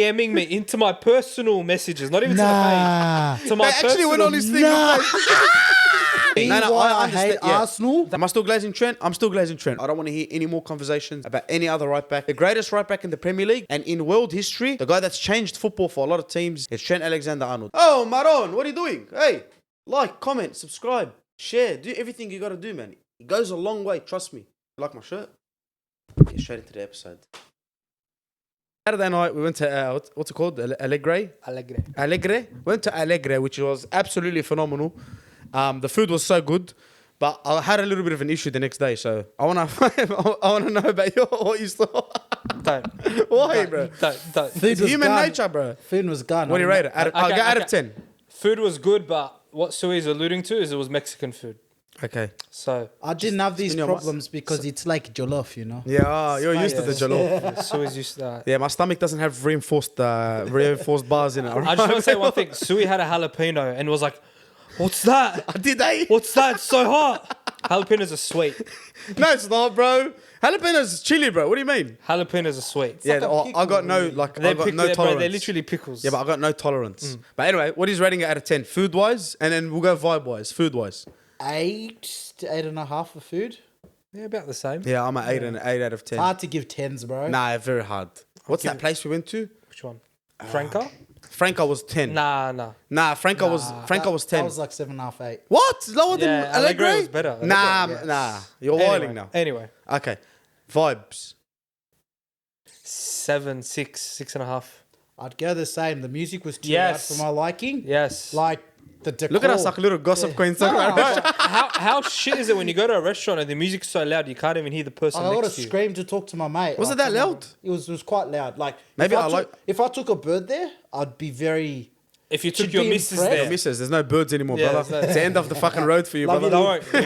DMing me into my personal messages, not even to the page. To my actually went on his thing. No, I hate Arsenal. Am I still glazing Trent? I'm still glazing Trent. I don't want to hear any more conversations about any other right back. The greatest right back in the Premier League and in world history, the guy that's changed football for a lot of teams is Trent Alexander-Arnold. Oh, Maron, what are you doing? Hey, like, comment, subscribe, share, do everything you got to do, man. It goes a long way, trust me. You like my shirt? Get straight into the episode. Saturday night, we went to, what's it called? Allegre? Went to Allegre, which was absolutely phenomenal. The food was so good, but I had a little bit of an issue the next day, so I wanna know about what you saw. Don't. Why, bro? Don't. It's human nature, bro. Food was gone. What do you rate it? Out of 10. Food was good, but what Sui is alluding to is it was Mexican food. Okay. So I didn't have these problems because it's like jollof, you know. Yeah, you're used to the jollof. Yeah, Sui's used to that. Yeah, my stomach doesn't have reinforced bars in it. I just want to say one thing. Sui had a jalapeno and was like, "What's that? Did they? What's that? It's so hot." Jalapenos are sweet. No, it's not, bro. Jalapenos chili, bro. What do you mean? Jalapenos are sweet. Yeah, I got no tolerance. Bro, they're literally pickles. Yeah, but I got no tolerance. But anyway, what is rating it out of 10? Food wise, and then we'll go vibe wise. Food wise. 8 to 8.5 for food. Yeah, about the same. Yeah, I'm at 8 out of 10. Hard to give 10s, bro. Nah, very hard. What's that place we went to? Which one? Franca? Franca was 10. Nah. Franca was 10. That was like 7.5, 8. What? Lower than Yeah, Allegre? Allegre was better. Nah. You're wilding now. Anyway. Okay. Vibes. 7, 6, 6.5. I'd go the same. The music was too loud for my liking. Yes. Like the decor. Look at us like a little gossip queen. How shit is it when you go to a restaurant and the music's so loud you can't even hear the person I got to next to you? scream to talk to my mate. Was it that loud? It was quite loud. Like Maybe if I took a bird there, I'd be very. If you took Should your be missus impressed. there. Your missus, there's no birds anymore, Yeah, brother. there's no- It's the end of the fucking road for you, Love brother. Don't worry.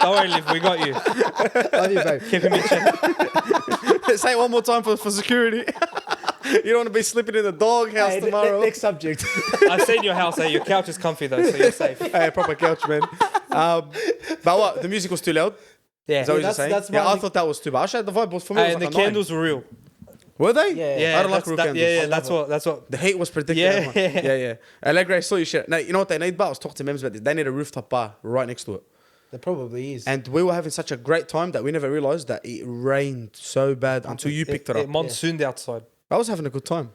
Don't worry, Liv. We got you. Love you, babe. Keep him in check. Say it one more time for security. You don't want to be sleeping in the doghouse tomorrow. Next subject. I've seen your house. Your couch is comfy though, so you're safe. Hey, proper couch, man. But what? The music was too loud? Yeah. Is that what you're saying? that's Yeah, my I thought that was too bad. Actually, the vibe was for me. And Was the like a 9. candles were real. Were they? Yeah. I don't like real candles. Yeah, that's what. The heat was predictable. Yeah. Yeah. Allegre saw you shit. Now, you know what they need? But I was talking to Mems about this. They need a rooftop bar right next to it. There probably is. And we were having such a great time that we never realised that it rained so bad until you picked it up. It monsooned outside. I was having a good time.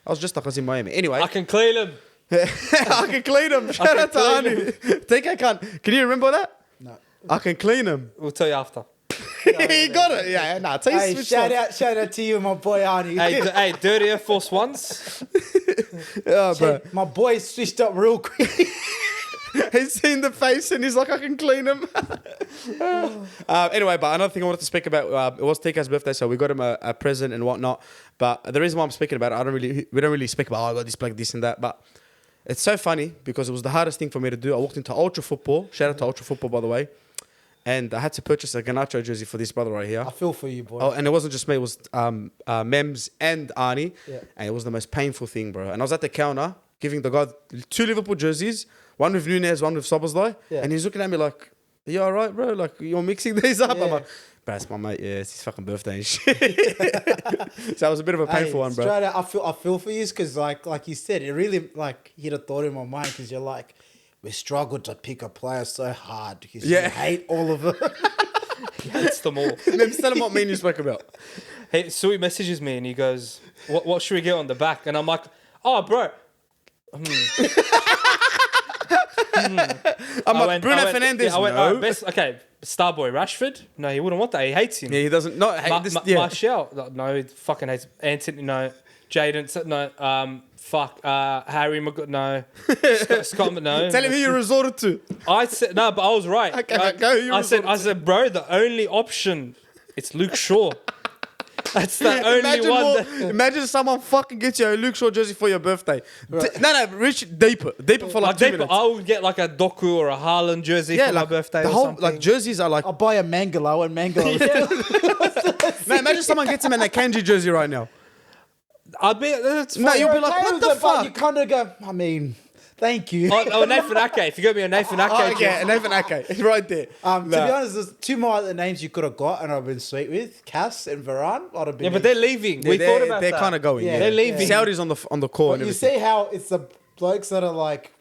I was just like I was in Miami. Anyway. I can clean them. I can clean them. Shout out to Ani. Think I can't. Can you remember that? No. I can clean them. We'll tell you after. He got it. Yeah, nah. Hey, shout out to you and my boy Arnie. Hey, dirty Air Force Ones. Yeah, bro. My boy switched up real quick. He's seen the face and he's like, I can clean him. Anyway, but another thing I wanted to speak about, it was Tika's birthday, so we got him a present and whatnot. But the reason why I'm speaking about it, we don't really speak about, I got this, like this and that. But it's so funny because it was the hardest thing for me to do. I walked into Ultra Football. Shout out to Ultra Football, by the way. And I had to purchase a Garnacho jersey for this brother right here. I feel for you, boy. Oh, and it wasn't just me, it was Mems and Arnie. Yeah. And it was the most painful thing, bro. And I was at the counter giving the guy 2 Liverpool jerseys, one with Nunez, one with Szoboszlai. Yeah. And he's looking at me like, are you all right, bro? Like, you're mixing these up? Yeah. I'm like, bro, it's my mate. Yeah, it's his fucking birthday and shit. So it was a bit of a painful one, bro. Straight out, I feel for you because, like you said, it really hit a thought in my mind because you're like, we struggled to pick a player so hard because you hate all of them. He hates them all. Mems, tell him what me and you spoke about. Hey, Sui messages me and he goes, what should we get on the back? And I'm like, oh, bro. I'm like, Bruno Fernandes, yeah, all right, best, okay, Starboy Rashford. No, he wouldn't want that. He hates him. Yeah, he doesn't. No, Martial. No, he fucking hates Anthony. No, Jaden. No. Harry. No. Scott. No. Tell him who you resorted to. I said no, but I was right. Okay, go. I said, bro, the only option, it's Luke Shaw. That's the only one. Imagine someone fucking gets you a Luke Shaw jersey for your birthday. Right. No, reach deeper for like 2 minutes. I would get like a Doku or a Haaland jersey for my birthday or something. Like jerseys are like. I'll buy a Mangala and Mangala. No, imagine someone gets him in a Kanji jersey right now. I'd be. No, you'll be like, what the fuck? You kind of go. I mean, Thank you. Oh, Nathan Ake. If you got me a Nathan Ake. Oh, okay, Nathan Ake. It's right there. To be honest, there's two more other names you could have got, and I've been sweet with Cass and Varane. I'd have been. Yeah, but they're leaving. We thought about they're that. kind of going. Yeah, Yeah, they're leaving. Saudi's on the core. But And you everything. see how it's the blokes that are like,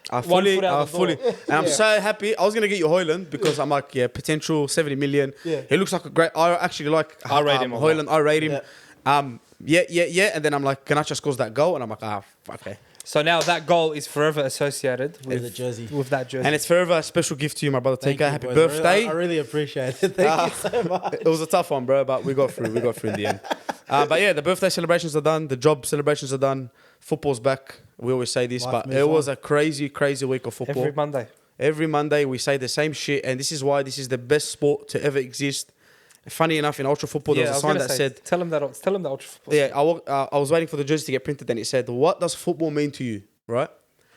I One fully, foot out I the door. fully, and I'm so happy. I was gonna get you Hoyland because I'm like, yeah, potential 70 million. Yeah. He looks like a great. I actually like. I rate him a lot. Hoyland. I rate him. Yeah. Yeah. And then I'm like, Garnacho scores that goal, and I'm like, okay. So now that goal is forever associated with with the jersey. With that jersey. And it's forever a special gift to you, my brother. Thank Take you, happy boys. birthday. I really appreciate it. Thank you so much. It was a tough one, bro, but we got through. We got through in the end. But yeah, the birthday celebrations are done. The job celebrations are done. Football's back. We always say this, Life but moves it was on. a crazy week of football. Every Monday. Every Monday we say the same shit, and this is why this is the best sport to ever exist. Funny enough, in ultra football, there was a sign that said, tell them that ultra football. "Yeah, I was waiting for the jersey to get printed, and it said, what does football mean to you?' Right?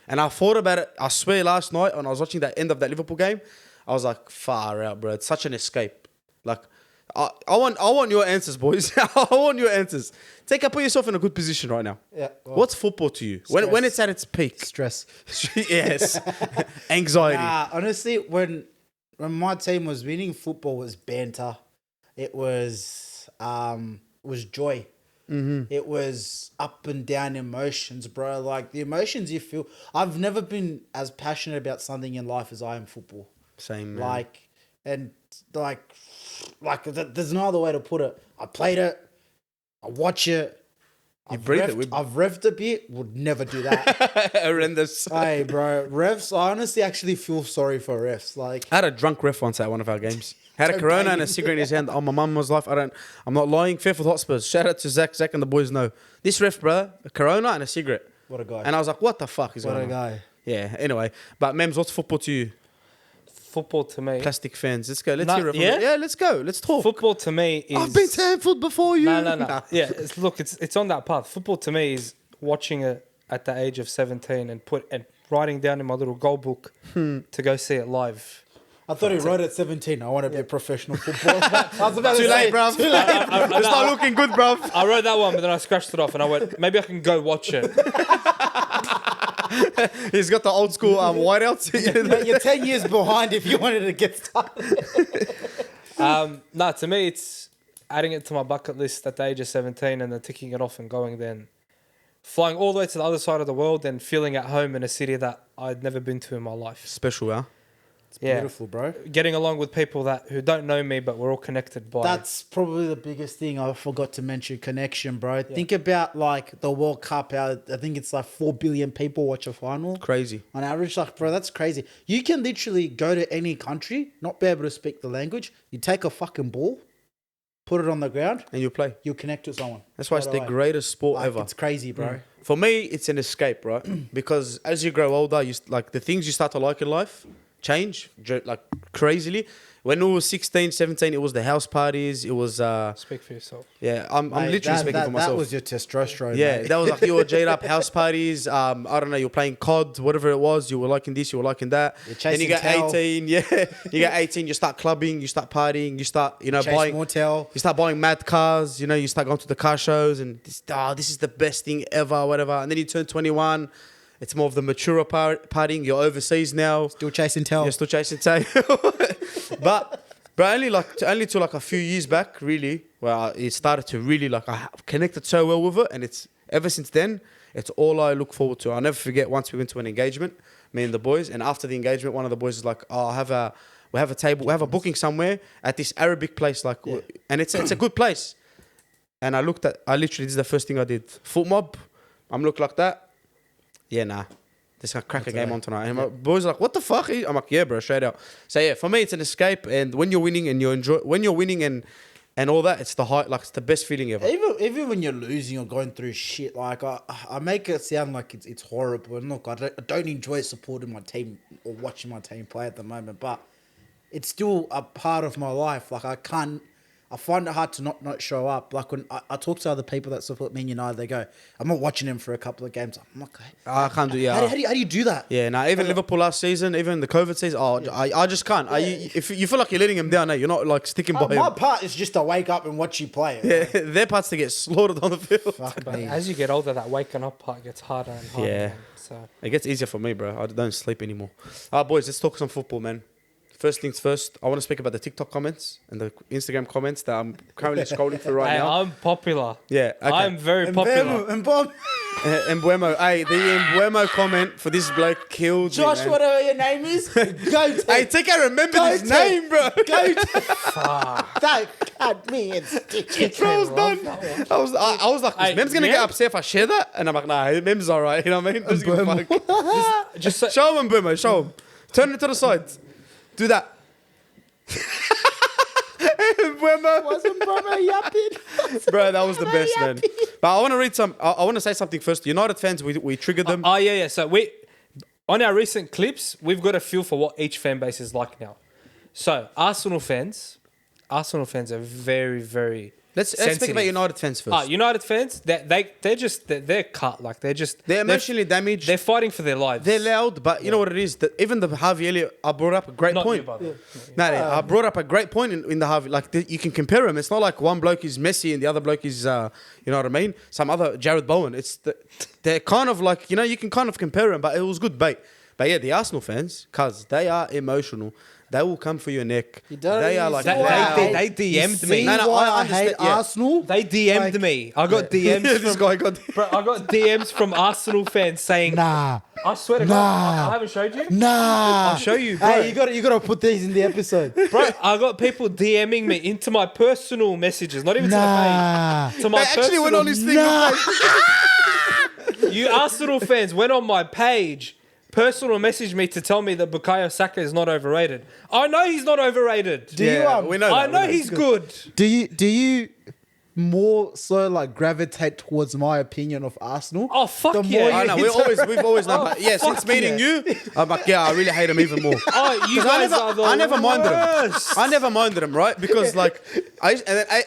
And I thought about it. I swear, last night when I was watching that end of that Liverpool game, I was like, far out, bro. It's such an escape. Like, I want your answers, boys. I want your answers. Put yourself in a good position right now. Yeah. Well, What's football to you when Stress. it's at its peak? stress? Yes, anxiety. Honestly, when my team was winning, football was banter. It was joy. Mm-hmm. It was up and down emotions, bro. Like the emotions you feel. I've never been as passionate about something in life as I am football. Same, man. There's no other way to put it. I played it. I watch it. I've revved a bit. Would never do that. Horrendous. Hey, bro, refs. I honestly actually feel sorry for refs. Like, I had a drunk ref once at one of our games. Had a Don't Corona blame and a him. cigarette in his hand. Oh, my mum was life. I'm not lying. Fairfield Hotspurs. Shout out to Zach and the boys know. This ref, bro, a Corona and a cigarette. what a guy. And I was like, what the fuck is What going a on? guy. Yeah, anyway. But, Mems, what's football to you? Football to me. Plastic fans. Let's go. Let's No, hear it from yeah? you. Yeah, let's go. Let's talk. Football to me is. I've been to Anfield before you. No. Yeah, it's on that path. Football to me is watching it at the age of 17 and writing down in my little goal book to go see it live. I thought he wrote at 17. I want to be a professional footballer. I was about Too to late, say, bruv. Too late. It's not looking good, bruv. I wrote that one, but then I scratched it off and I went, maybe I can go watch it. He's got the old school whiteouts. You're 10 years behind if you wanted to get started. No, to me, it's adding it to my bucket list at the age of 17 and then ticking it off and going then. Flying all the way to the other side of the world and feeling at home in a city that I'd never been to in my life. Special, huh? Beautiful, bro. Getting along with people who don't know me, but we're all connected by... That's probably the biggest thing I forgot to mention, connection, bro. Think about like the World Cup, how I think it's like 4 billion people watch a final. Crazy. On average, like, bro, that's crazy. You can literally go to any country, not be able to speak the language. You take a fucking ball, put it on the ground, And you play. you'll connect to someone. That's why it's Straight the away. greatest sport Like, ever. it's crazy, bro. For me, it's an escape, right? Because as you grow older, like the things you start to like in life change like crazily. When we were 16, 17, it was the house parties. It was Speak for yourself. yeah. I'm Mate, literally speaking for myself. That was your testosterone. Yeah, mate. that was like you were J'd up house parties. I don't know, you're playing COD, whatever it was. You were liking this, you were liking that. You're Then you chasing get tail. 18, yeah. You get 18, you start clubbing, you start partying, you start, Chase buying. Motel. You start buying mad cars, you start going to the car shows and this is the best thing ever, whatever. And then you turn 21. It's more of the mature partying. You're overseas now. Still chasing tail. You're still chasing tail. But only to like a few years back, really, where it started to really like I connected so well with it, and it's ever since then, it's all I look forward to. I'll never forget once we went to an engagement, me and the boys, and after the engagement, one of the boys is like, "Oh, we have a table, we have a booking somewhere at this Arabic place, like, and it's a good place." And I literally, this is the first thing I did. Foot mob, I'm looking like that. Yeah, nah. This guy crack a game on tonight. And my boys are like, what the fuck? I'm like, yeah, bro, straight out. So yeah, for me, it's an escape. And when you're winning and and all that, it's the high, like it's the best feeling ever. Even when you're losing or going through shit, like I make it sound like it's horrible. And look, I don't enjoy supporting my team or watching my team play at the moment, but it's still a part of my life. Like I can't I find it hard to not show up. Like when I talk to other people that support Man United, they go, I'm not watching him for a couple of games. I'm okay. I can't do. How do you do that? Yeah, nah, even Liverpool last season, even the COVID season, I just can't. If you feel like you're letting him down, you're not like sticking by him. My part is just to wake up and watch you play. Yeah, their part's to get slaughtered on the field. Fuck But me. as you get older, that waking up part gets harder and harder. Yeah. man. So It gets easier for me, bro. I don't sleep anymore. Boys, let's talk some football, man. First things first, I want to speak about the TikTok comments and the Instagram comments that I'm currently scrolling through right hey, now. I'm popular. Yeah, okay. I'm very popular. Embuemo, hey, the Embuemo comment for this bloke killed Josh, me, man. whatever your name is, go to Hey, take I remember Go his to- name, bro. go to Don't cut me and stitch it. Bro, I was done. I was like, Hey, Mem's gonna yeah? get upset if I share that, and I'm like, nah, Mem's alright. You know what I mean? Doesn't give a fuck. Just so, Show him, Embuemo. Show him. Turn it to the side. Do that. Embuemo. Wasn't Brother yapping? Bro, that was the best, man. But I want to read some. I want to say something first. United fans, we triggered them. oh yeah. So we on our recent clips, we've got a feel for what each fan base is like now. So Arsenal fans are very, very. Let's speak sensitive. about United fans first. United fans, they're cut. Like They're emotionally damaged. They're fighting for their lives. They're loud, but you know what it is? That even the Harvey Elliott, I brought up a great Not point. you, by the way. No, I brought up a great point in the Harvey. Like you can compare them. It's not like one bloke is Messi and the other bloke is, you know what I mean? Some other Jared Bowen. They're kind of like, you know, you can kind of compare them, but it was good bait. But yeah, the Arsenal fans, cuz they are emotional. They will come for your neck. They are like, They DM'd me. No, No, why I I hate understand, yeah. Arsenal. They DM'd me. I got DMs this from guy got. bro, I got DMs from Arsenal fans saying, Nah, I swear to God, I haven't showed you. nah. I'll show you, bro. Hey, you gotta put these in the episode. Bro, I got people DMing me into my personal messages, not even Nah. to the page. To my They actually went personal. on his thing. Nah. You Arsenal fans went on my page, personal messaged me to tell me that Bukayo Saka is not overrated. I know he's not overrated. Do you, we know. I that, know we he's good. Do you more so like gravitate towards my opinion of Arsenal? Oh, fuck The yeah. more I you know. hit We've always known. Oh, But yeah, since fuck meeting you, I'm like, yeah, I really hate him even more. Oh, you guys are the I never minded him. worst. I never minded him, right? Because like,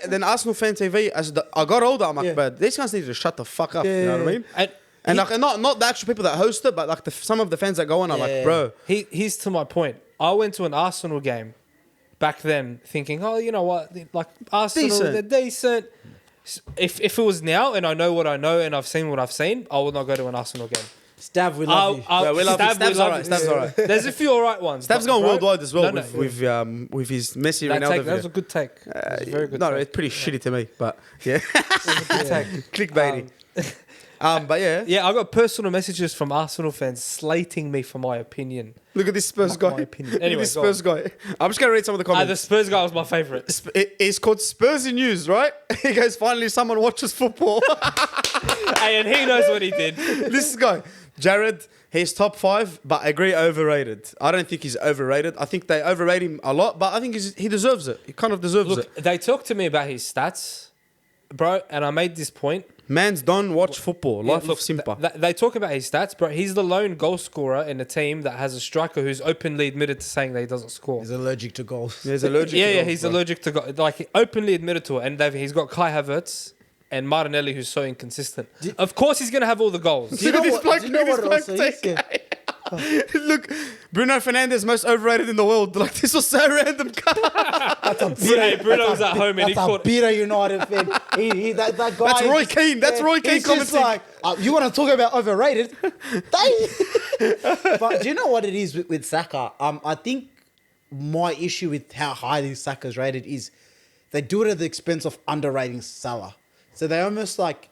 then Arsenal fan TV. I got older, I'm like, Yeah. but these guys need to shut the fuck up. You know what I mean? And And like, not the actual people that host it, but like some of the fans that go on are like, Yeah. bro. here's to my point. I went to an Arsenal game back then thinking, oh, you know what? Like, Arsenal, Decent. they're decent. If it was now and I know what I know and I've seen what I've seen, I would not go to an Arsenal game. Stav, we love you. Yeah, we love you. Stab, we Stab's love alright. you. Stab's alright. There's a few alright ones. Stab's but, going bro, worldwide as well no, with his Messi that Ronaldo. that was video. a good take. It was a very good No, take. it's pretty shitty to me, but yeah, It was a good take. clickbaity. But yeah, Yeah, I got personal messages from Arsenal fans slating me for my opinion. look at this Spurs guy. My opinion. Look at Anyway, this go Spurs guy. I'm just gonna read some of the The comments. Spurs guy was my favourite. It's called Spursy News, right? He goes, finally someone watches football. Hey, and he knows what he did. This guy, Jared, he's top 5, but I agree overrated. I don't think he's overrated. I think they overrate him a lot, but I think he deserves it. He kind of deserves Look, it. they talked to me about his stats, bro, and I made this point. Man's done watch football. Yeah, Life look, of Simpa. they talk about his stats, bro. He's the lone goal scorer in a team that has a striker who's openly admitted to saying that he doesn't score. He's allergic to goals. He's allergic to Yeah, goals, he's bro. allergic to like he openly admitted to it, and he's got Kai Havertz and Martinelli, who's so inconsistent. Of course, he's gonna have all the goals. Do you Look know at this bloke, what, do you know look at what this also bloke is? Yeah. Look, Bruno Fernandes most overrated in the world. Like, this was so random. Hey, Bruno was at home and he That's a caught. bitter United fan. That guy. That's Roy Keane. That's Roy Keane He's just commenting. like, you want to talk about overrated? But do you know what it is with Saka? I think my issue with how highly Saka's rated is they do it at the expense of underrating Salah. So they almost like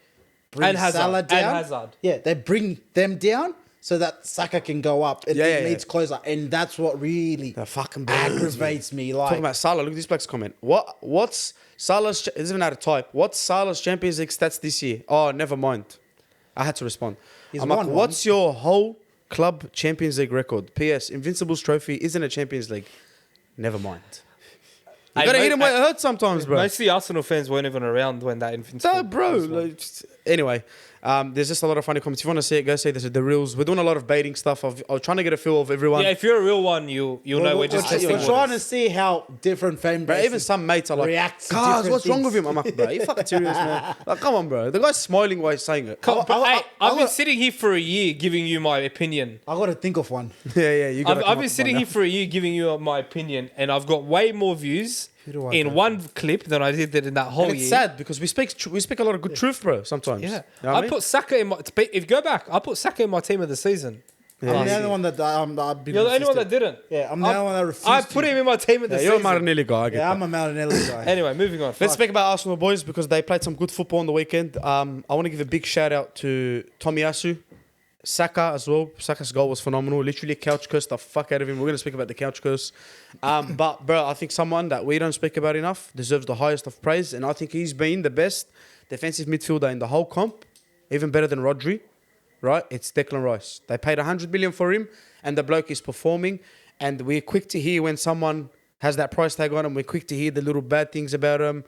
bring And Hazard. Salah And down. Hazard. Yeah, they bring them down so that Saka can go up. It leads closer, and that's what really The fucking aggravates me. Like, Talking about Salah, look at this bloke's comment. What's Salah's, it doesn't matter type, what's Salah's Champions League stats this year? Oh, never mind. I had to respond. He's I'm like, won one. what's your whole club Champions League record? P.S. Invincibles trophy isn't a Champions League. Never mind. You Hey, gotta mate, hit him where it hurts sometimes, bro. Most of the Arsenal fans weren't even around when that invincible. No, bro. was won. Like, anyway, There's just a lot of funny comments. If you want to see it, go see this. The reels. We're doing a lot of baiting stuff. I was trying to get a feel of everyone. Yeah, if you're a real one, you'll know we're just testing We're trying to waters. see how different fan Bro, bases even some mates are like, react to "Cuz, different what's wrong things." with him?" I'm like, "Bro, you fucking serious, man? Like, come on, bro. The guy's smiling while he's saying it." I've been sitting here for a year giving you my opinion. I got to think of one. Yeah. You got. I've been sitting here for a year giving you my opinion, and I've got way more views Who do I in go one clip than I did in that whole And it's year. sad because we speak a lot of good truth, bro. Sometimes. Yeah, You know what I mean? put Saka in my. If you go back, I put Saka in my team of the season. I'm the only one that I've been You're the only one resistant. that didn't. Yeah, I'm the only one that refused. I put him in my team of the Yeah, season. you're a Martinelli guy. I get Yeah, that. I'm a Martinelli guy. Anyway, moving on. Let's Fuck. speak about Arsenal boys because they played some good football on the weekend. I want to give a big shout out to Tomiyasu, Saka as well. Saka's goal was phenomenal. Literally couch cursed the fuck out of him. We're going to speak about the couch curse. But, bro, I think someone that we don't speak about enough deserves the highest of praise. And I think he's been the best defensive midfielder in the whole comp, even better than Rodri, right? It's Declan Rice. They paid 100 million for him, and the bloke is performing. And we're quick to hear when someone has that price tag on him. We're quick to hear the little bad things about him.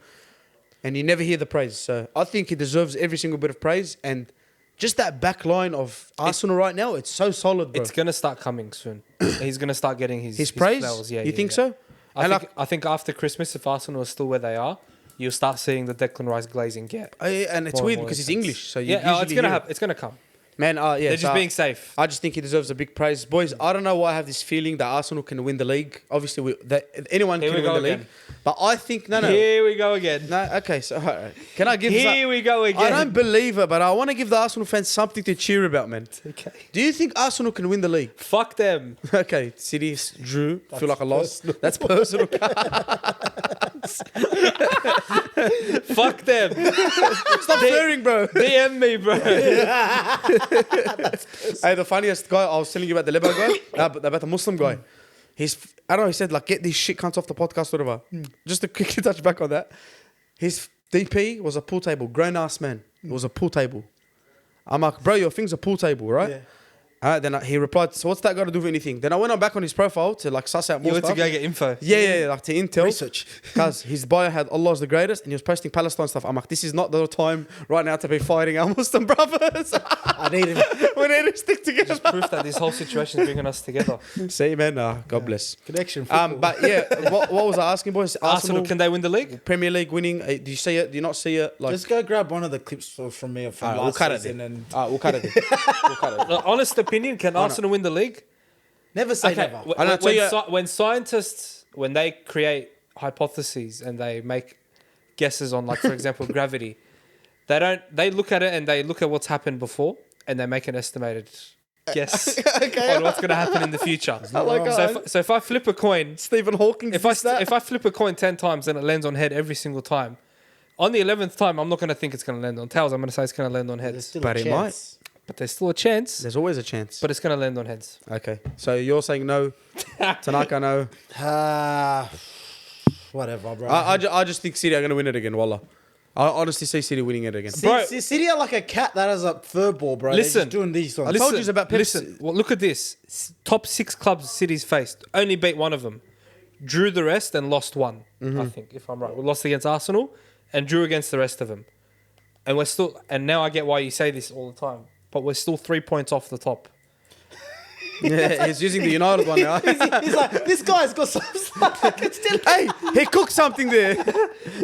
And you never hear the praise. So I think he deserves every single bit of praise. And just that back line of Arsenal right now, it's so solid, bro. It's gonna start coming soon. He's gonna start getting his praise? flowers. Yeah, You think so? And I think after Christmas, if Arsenal is still where they are, you'll start seeing the Declan Rice glazing get. And it's more and weird more because he's intense. English. So you Yeah, it's usually gonna hear it. happen. It's gonna come. Man, yeah. They're just being safe. I just think he deserves a big praise. Boys, I don't know why I have this feeling that Arsenal can win the league. Obviously, anyone Here can we win go the league. again. But I think, no. Here we go again. No, okay, so all right. Can I give Here we go again. I don't believe it, but I want to give the Arsenal fans something to cheer about, man. Okay. Do you think Arsenal can win the league? Fuck them. Okay, City drew. Feel like a loss. That's personal. Fuck them. Stop swearing, bro. DM me, bro. Hey, the funniest guy, I was telling you about the Lebo guy, about the Muslim guy. I don't know, he said, like, get these shit cunts off the podcast, whatever. Just to quickly touch back on that. His DP was a pool table, grown ass man. It was a pool table. I'm like, bro, your thing's a pool table, right? Yeah. Then he replied, so what's that got to do with anything? Then I went on back on his profile to like suss out more You went to stuff. go get info. Yeah, like to intel. Research. Because his bio had Allah's the greatest and he was posting Palestine stuff. I'm like, this is not the time right now to be fighting our Muslim brothers. I need him. We need to stick together. Proof that this whole situation is bringing us together. See, man, God bless. Connection. Football. But yeah, what was I asking, boys? Arsenal, can they win the league? Premier League winning. Do you see it? Do you not see it? Like, Just go grab one of the clips from me from we'll last cut it. season and we'll cut it. We'll cut it. Honest opinion, can Arsenal win the league? never say Okay, never. I don't tell you- when scientists, when they create hypotheses and they make guesses on, like, for example, gravity, they look at it and they look at what's happened before and they make an estimated guess on what's going to happen in the future. So if I flip a coin, Stephen Hawking. if I flip a coin 10 times and it lands on head every single time, on the 11th time, I'm not going to think it's going to land on tails. I'm going to say it's going to land on There's heads. still But a it chance. But there's still a chance, There's always a chance. but it's going to land on heads. Okay, so you're saying no. Tanaka, no. Whatever, bro. I just think City are going to win it again, wallah. I honestly see City winning it again. Bro. City are like a cat that has a fur ball, bro. Listen. They're just doing these ones. I told you about Pepsi. Listen, well, look at this. Top 6 clubs City's faced. Only beat one of them. Drew the rest and lost one, I think, if I'm right. We lost against Arsenal and drew against the rest of them. And now I get why you say this all the time. But we're still 3 points off the top. Yeah, he's using the United one now. He's like, this guy's got some stuff. I can still. Hey, he cooked something there.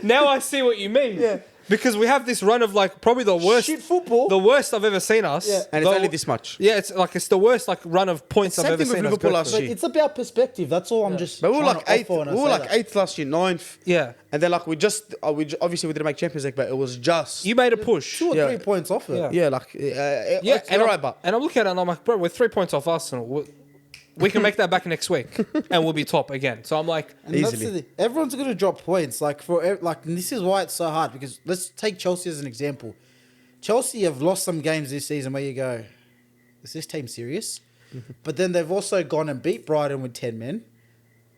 Now I see what you mean. Yeah. Because we have this run of, like, probably the worst. Shit football. The worst I've ever seen us. Yeah. And it's only this much. Yeah, it's the worst, like, run of points I've Same ever thing with seen us Liverpool go last through. year. It's about perspective. That's all I'm just. But we were trying like to eighth. offer when I We were say like that. eighth last year, ninth. Yeah. And then like obviously we didn't make Champions League, but it was just You made a push. 2 or Yeah. 3 points off it. Yeah. yeah, like Yeah, and I'm, right, but and I'm looking at it and I'm like, bro, we're 3 points off Arsenal. We can make that back next week and we'll be top again. So I'm like, And that's Easily. everyone's going to drop points. And this is why it's so hard, because let's take Chelsea as an example. Chelsea have lost some games this season where you go, is this team serious? But then they've also gone and beat Brighton with 10 men.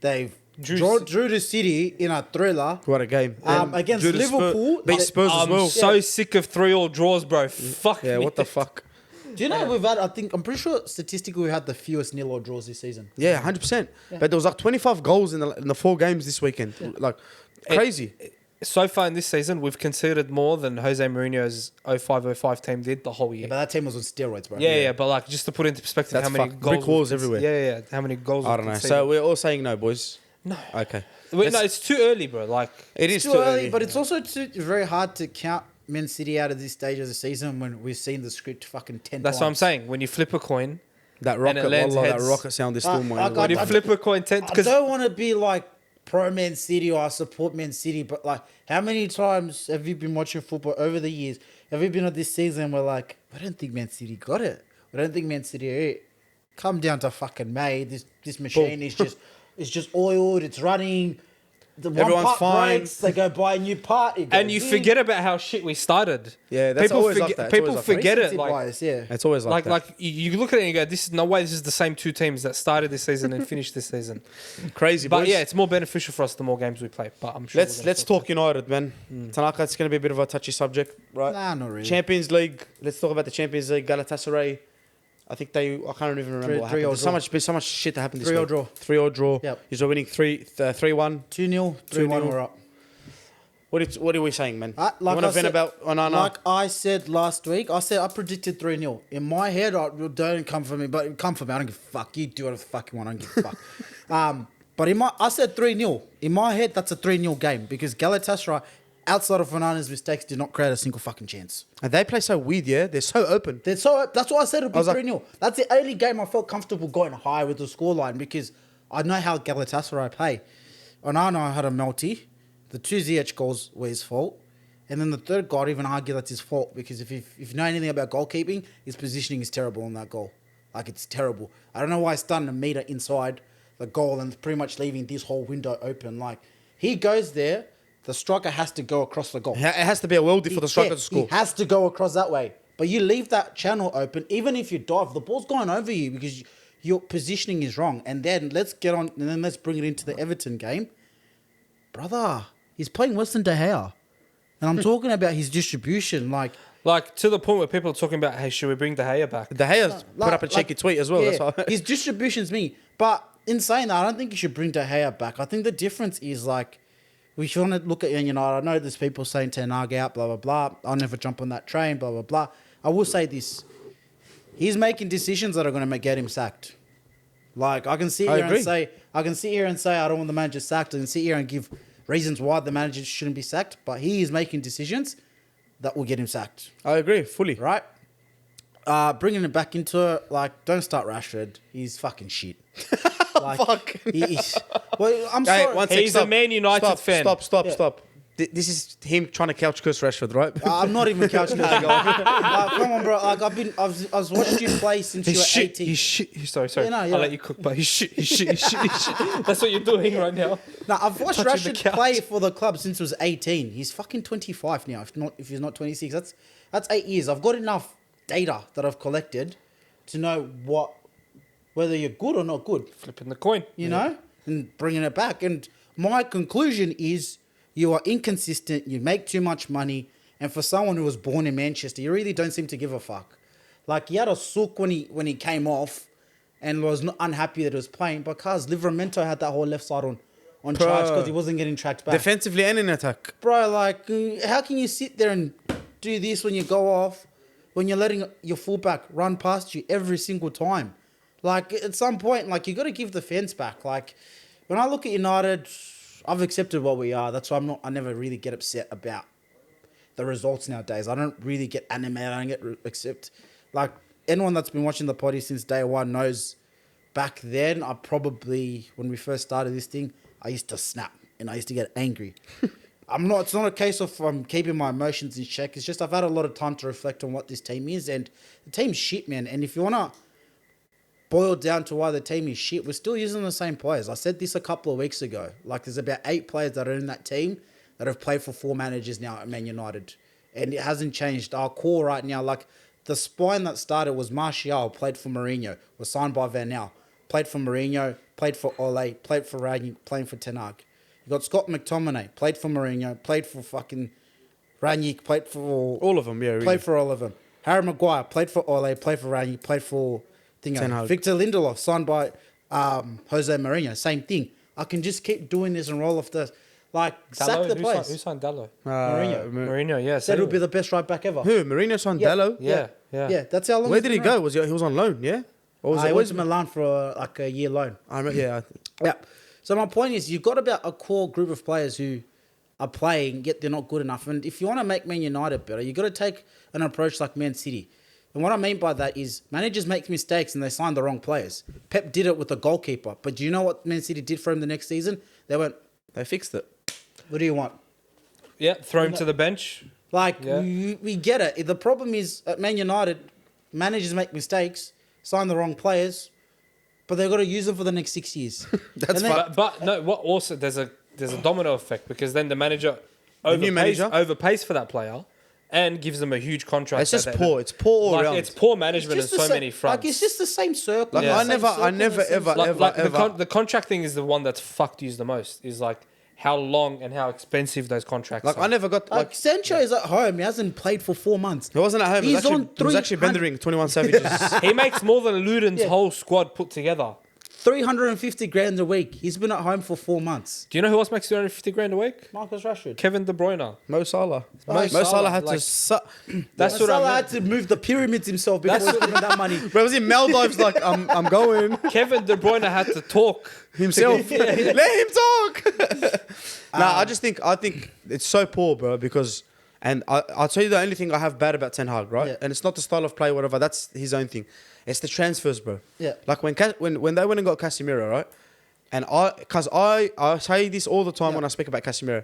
They've drew the City in a thriller. what a game. And Against drew the Liverpool. beat Spurs as I'm well. so sick of 3-all draws, bro. Fuck Yeah, me. what the fuck? Do you know I'm pretty sure statistically we had the fewest 0-0 draws this season. Yeah, 100%. But there was like 25 goals in the 4 games this weekend. Like crazy. so far in this season, we've conceded more than Jose Mourinho's 05-05 team did the whole year. But that team was on steroids, bro. Yeah, but like just to put into perspective, That's how many fuck- goals brick walls we've everywhere. Yeah, how many goals? I we've don't know. conceded. So we're all saying no, boys. No. Okay. Wait, no, it's too early, bro. Like It is It's too early, but it's also very hard to count Man City out of this stage of the season when we've seen the script fucking 10 that's times. what I'm saying. When you flip a coin, That it rocket, lands wallah, that heads. rocket sound is still mine. like, when you I- flip a coin 10, I because don't want to be like pro Man City or I support Man City, but like, how many times have you been watching football over the years? Have you been at this season where like, I don't think Man City got it. I don't think Man City are it. Come down to fucking May. This machine is just it's just oiled. It's running. The one Everyone's part fine. breaks. They go buy a new part. it and goes you in. forget about how shit we started. Yeah, that's people always like forget, that. It's People always like that. forget it. Recency Like, bias, yeah. It's always like that. like you look at it and you go, "This is no way. This is the same two teams that started this season and finished this season." Crazy, But boys. yeah, it's more beneficial for us the more games we play. But I'm sure Let's talk United, man. Tanaka, it's going to be a bit of a touchy subject, right? Nah, not really. Champions League. Let's talk about the Champions League. Galatasaray. I think I can't even remember what happened. 3-0 There's so much shit that happened this 3-0 week. draw. 3-0 draw. Yep. You're winning 3-1. 2-0, 3-1, we're up. What are we saying, man? Like you want to I vent said- about Onana? Like I said last week, I predicted 3-0. In my head, don't come for me, but come for me. I don't give a fuck. You do whatever the fuck you want. I don't give a fuck. But I said 3-0. In my head, that's a 3-0 game because Galatasaray, outside of Onana's mistakes, did not create a single fucking chance. And they play so weird, yeah? They're so open. That's why I said it'd be 3-0. That's the only game I felt comfortable going high with the scoreline because I know how Galatasaray play. Onana had a melty. The two ZH goals were his fault. And then the third goal, I'd even argue that's his fault because if you know anything about goalkeeping, his positioning is terrible on that goal. Like, it's terrible. I don't know why he's starting a meter inside the goal and pretty much leaving this whole window open. Like, he goes there, the striker has to go across the goal. It has to be a worldie for the striker to score. He has to go across that way. But you leave that channel open, even if you dive, the ball's going over you because your positioning is wrong. And then let's bring it into the Everton game. Brother, he's playing worse than De Gea. And I'm talking about his distribution. Like to the point where people are talking about, hey, should we bring De Gea back? De Gea's put up a cheeky tweet as well. Yeah, That's why. his distribution's me. But in saying that, I don't think you should bring De Gea back. I think the difference is like, we should want to look at United. I know there's people saying Ten Hag out, blah, blah, blah. I'll never jump on that train, blah, blah, blah. I will say this. He's making decisions that are going to get him sacked. Like, I can sit here and say, I don't want the manager sacked. I can sit here and give reasons why the manager shouldn't be sacked. But he is making decisions that will get him sacked. I agree, fully. Right? Bringing it back into it, like, don't start Rashford. He's fucking shit. Like, Fuck. Well, I'm Hey, sorry. one sec, He's a Man United fan. Stop. This is him trying to couch curse Rashford, right? I'm not even couching this guy. Come on, bro. Like, I've watched you play since you were 18. He's shit. Sorry. Yeah, no, I'll yeah. let you cook, but he's shit. That's what you're doing right now. Now, I've watched Touching the Rashford couch. play for the club since he was 18. He's fucking 25 now. If he's not 26, that's 8 years. I've got enough data that I've collected to know whether you're good or not good. Flipping the coin. You know, and bringing it back. And my conclusion is you are inconsistent, you make too much money, and for someone who was born in Manchester, you really don't seem to give a fuck. Like, he had a sook when he came off and was not unhappy that he was playing, because Livramento had that whole left side on charge because he wasn't getting tracked back. Defensively and in attack. Bro, like, how can you sit there and do this when you go off, when you're letting your fullback run past you every single time? Like, at some point, like, you got to give the fence back. Like, when I look at United, I've accepted what we are. That's why I never really get upset about the results nowadays. I don't really get animated. I don't get accept. Like, anyone that's been watching the potty since day one knows back then, when we first started this thing, I used to snap and I used to get angry. It's not a case of keeping my emotions in check. It's just I've had a lot of time to reflect on what this team is, and the team's shit, man. And if you want to boil down to why the team is shit, we're still using the same players. I said this a couple of weeks ago. Like, there's about 8 players that are in that team that have played for 4 managers now at Man United. And it hasn't changed. Our core right now, like, the spine that started was Martial, played for Mourinho, was signed by Van Gaal, played for Mourinho, played for Ole, played for Rangnick, playing for Ten Hag. You got Scott McTominay, played for Mourinho, played for fucking Rangnick, played for... All of them, yeah. Really. Played for all of them. Harry Maguire, played for Ole, played for Rangnick, played for... Ten Hag. Victor Lindelof, signed by Jose Mourinho, same thing. I can just keep doing this and roll off the... Like, sack the Who players. signed Dallo? Mourinho. Mourinho, yeah. Said it would be the best right back ever. Who? Mourinho signed Yeah. Dallo? Yeah. Yeah, that's how long. Where he's did he been go? around. He was on loan, yeah? Or was He it went to Milan for like a year loan. I remember, yeah. Yeah. So my point is, you've got about a core group of players who are playing, yet they're not good enough. And if you want to make Man United better, you've got to take an approach like Man City. And what I mean by that is managers make mistakes and they sign the wrong players. Pep did it with the goalkeeper. But do you know what Man City did for him the next season? They went, They fixed it. what do you want? Yeah, throw him to the bench. Like, Yeah. we get it. The problem is at Man United, managers make mistakes, sign the wrong players, but they've got to use them for the next 6 years. That's And then- fine. But no, what also there's a domino effect because then the manager new manager? overpays for that player and gives them a huge contract. It's just that they- poor. It's poor all Like around. it's poor management in It's just so the many same- fronts. Like, it's just the same circle. Like, Yeah. I Same never, circle, ever, same ever, circle. like ever. the contract thing is the one that's fucked you the most. Is like how long and how expensive those contracts Like, are. I never got, Like, Sancho is at home. He hasn't played for 4 months. he wasn't at home. He's on He was actually 300 bendering 21 Savages. He makes more than Luton's Yeah. whole squad put together. 350 grand a week. He's been at home for 4 months. Do you know who else makes 250 grand a week? Marcus Rashford. Kevin De Bruyne. Mo Salah. Mo Salah had like- to suck. That's what Salah I had to move the pyramids himself before he was given that money. Bro, was he Maldives like, I'm going Kevin De Bruyne had to talk. himself. Let him talk. I think it's so poor, bro, because, and I'll tell you the only thing I have bad about Ten Hag, right? Yeah. And it's not the style of play, whatever, that's his own thing. It's the transfers, bro. Yeah. Like when they went and got Casemiro, right? And I say this all the time when I speak about Casemiro.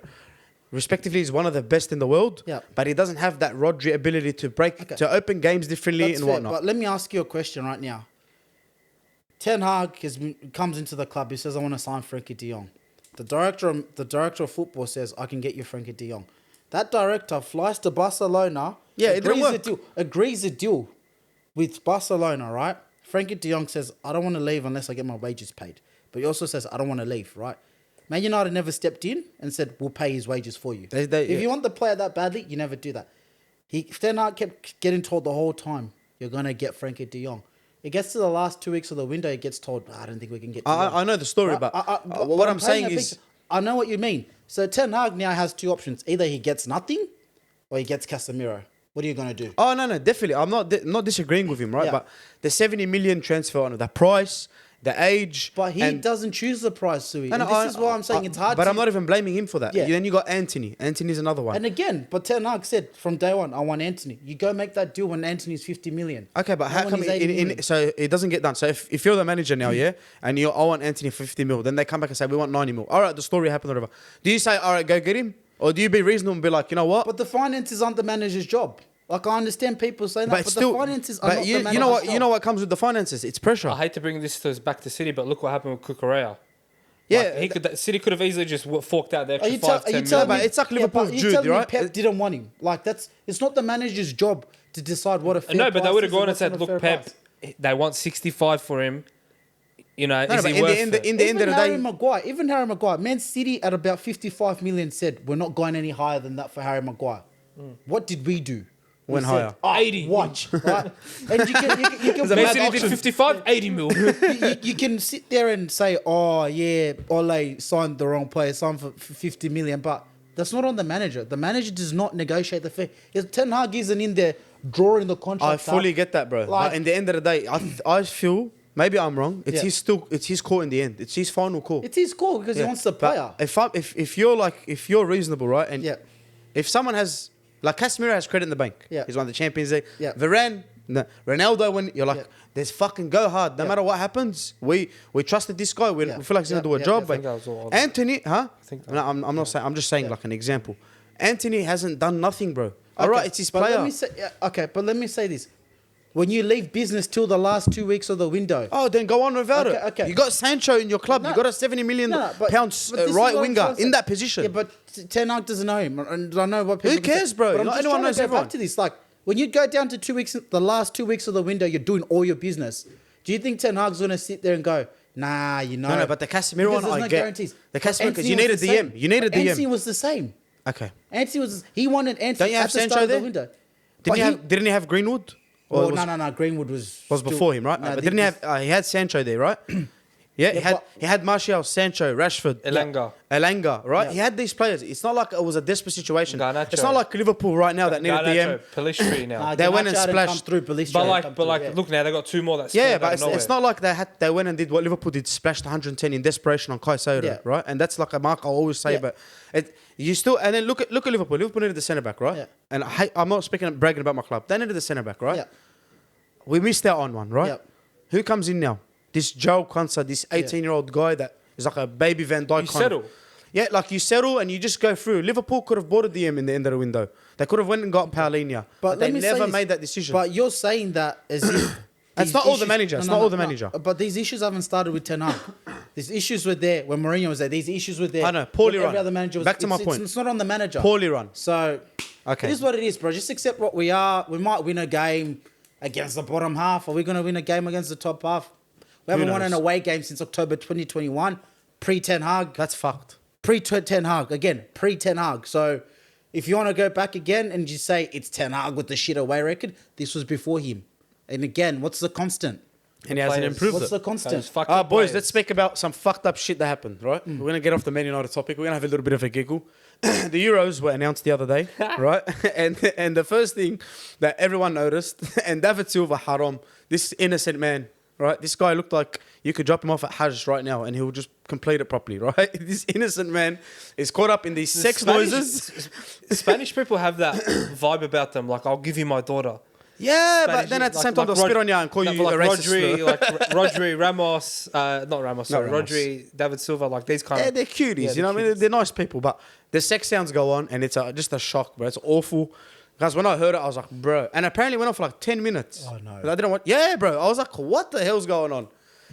Respectively, he's one of the best in the world. Yeah. But he doesn't have that Rodri ability to to open games differently That's and fair, whatnot. but let me ask you a question right now. Ten Hag comes into the club. He says, "I want to sign Frankie De Jong." The director of football says, "I can get you Frankie De Jong." That director flies to Barcelona. Yeah, it didn't work. Agrees a deal with Barcelona, right? Frankie De Jong says, "I don't want to leave unless I get my wages paid." But he also says, "I don't want to leave," right? Man United never stepped in and said, "We'll pay his wages for you." If you want the player that badly, you never do that. Ten Hag kept getting told the whole time, "You're gonna get Frankie De Jong." It gets to the last 2 weeks of the window, it gets told, "I don't think we can get." De Jong." I know the story, but what I'm saying painting a is, picture. I know what you mean. So Ten Hag now has two options: either he gets nothing, or he gets Casemiro. What are you gonna do? oh no, definitely, I'm not disagreeing with him, right? Yeah. But the 70 million transfer on the price, the age, But he and- doesn't choose the price, Sui. No, And no, this is why I'm saying it's hard. But to, I'm not even blaming him for that. Yeah. Then you got Anthony. Anthony's another one. And again, but Ten Hag said from day one, "I want Anthony." You go make that deal when Anthony's 50 million. Okay, but Not how when come he's 80 million. so it doesn't get done? So if you're the manager now, yeah, and I want Anthony for 50 mil, then they come back and say we want 90 mil. All right, the story happened, whatever. Do you say all right, go get him, or do you be reasonable and be like, you know what? But the finances aren't the manager's job. Like, I understand people saying that, But but still, the finances are but not you, the you know what? manager's You know job. what comes with the finances? It's pressure. I hate to bring this back to City, but look what happened with Cucurella. Yeah, City could have easily just forked out the Are extra you, 5, are you 10 telling million. me? It's like Liverpool's but you Jude, telling me right? Pep didn't want him. Like, it's not the manager's job to decide what a fair No, but they price would have is gone and what's said, not a "Look, fair Pep, price." they want 65 for him. You know, No, is but he in worth the end it?" of the day, Even Harry Maguire, Man City at about 55 million said, "We're not going any higher than that for Harry Maguire." What did we do? We Went said, higher. "Oh, 80. Watch, right? And you can Man mad City did auction. 55, 80 mil. you can sit there and say, "Oh yeah, Ole signed the wrong player, signed for 50 million," but that's not on the manager. The manager does not negotiate the fee. If Ten Hag isn't in there drawing the contract, I fully get that, bro. Like- But in the end of the day, I feel maybe I'm wrong. It's Yeah. it's his call in the end. It's his final call. It's his call because he Yeah. wants the But player. if you're reasonable, right? And Yeah. if someone has like Casemiro has credit in the bank. Yeah. He's won the Champions League. Yeah. Varane, no, Ronaldo, when you're like, Yeah. there's fucking go hard. No Yeah. matter what happens, we trusted this guy. We Yeah. feel like he's gonna Yeah. do a Yeah. job. Yeah. But I think that was all- Anthony, huh? think that- No, I'm not saying. I'm just saying Yeah. like an example. Anthony hasn't done nothing, bro. All right, it's his but player. But let me say this: when you leave business till the last 2 weeks of the window, Oh, then go on without Okay, it. okay. You got Sancho in your club. No. You got a 70 million pounds but this is right what I'm winger trying to in say. that position. Yeah, but Ten Hag doesn't know him, and I know what people. Who can say. cares, bro? But I'm Not just anyone trying to knows go everyone. back to this. Like, when you go down to 2 weeks, the last 2 weeks of the window, you're doing all your business. Do you think Ten Hag's gonna sit there and go, "Nah, you know"? No, but the Casemiro Because one, there's I no get. guarantees. The But Casemiro, because Anthony you was need a the DM. same. You need a DM. Anthony was the same. Okay. Anthony was. He wanted Anthony Don't you at have the Sancho start of there? the window. Didn't he have Greenwood? Or Well, was- no. Greenwood was was still- before him, right? No, But didn't he have? He had Sancho there, right? Yeah, Yeah, he had Martial, Sancho, Rashford, Elanga, right? Yeah. He had these players. It's not like it was a desperate situation. Garnacho. It's not like Liverpool right now that need a DM. Pelistri now. They went and Garnacho hadn't come splashed. through, Pelistri But hadn't come like, through, look now they got 2 more that Yeah, spawned but out of nowhere. it's not like they went and did what Liverpool did, splashed 110 in desperation on Caicedo, Yeah. right? And that's like a mark I always say, Yeah. but you still and then look at Liverpool. Liverpool needed the centre back, right? Yeah. And I'm not bragging about my club. They needed the centre back, right? Yeah. We missed out on one, right? Yeah. Who comes in now? This Joe Consa, this 18-year-old guy that is like a baby Van Dijk. You settle. Yeah, like you settle and you just go through. Liverpool could have bought a DM in the end of the window. They could have went and got Paulinho, but they let me say never this, made that decision. But you're saying that as if It's these not all the issues- manager. It's not all the manager. But these issues haven't started with Ten Hag. These issues were there when Mourinho was there. These issues were there. I know, poorly when run. Every other manager was, Back to my point. It's not on the manager. Poorly run. So Okay. it is what it is, bro. Just accept what we are. We might win a game against the bottom half. Are we going to win a game against the top half? We haven't won an knows? away game since October 2021. Pre-Ten Hag. That's fucked. Pre-Ten Hag. Again, pre-Ten Hag. So if you want to go back again and you say it's Ten Hag with the shit away record, this was before him. And again, what's the constant? And he hasn't Players. improved What's it. the constant? Fucking Boys, players. let's speak about some fucked up shit that happened, right? We're going to get off the Man United topic. We're going to have a little bit of a giggle. The Euros were announced the other day, right? And the first thing that everyone noticed, and David Silva, haram, this innocent man, right? This guy looked like you could drop him off at Hajj right now and he'll just complete it properly, right? This innocent man is caught up in these sex noises. Spanish people have that vibe about them. Like, I'll give you my daughter. Yeah, Spanish, but then at the same time, like they'll spit on you and call you a racist Rodri, slur. like Rodri, Ramos, not Ramos, sorry, Ramos. Rodri, David Silva, like these kind Yeah, of. they're cuties, Yeah, you know what I mean? They're nice people, but the sex sounds go on and it's just a shock, bro. It's awful. Because when I heard it, I was like, bro. And apparently it went on for like 10 minutes. Oh, no. And I didn't want, yeah, bro. I was like, what the hell's going on?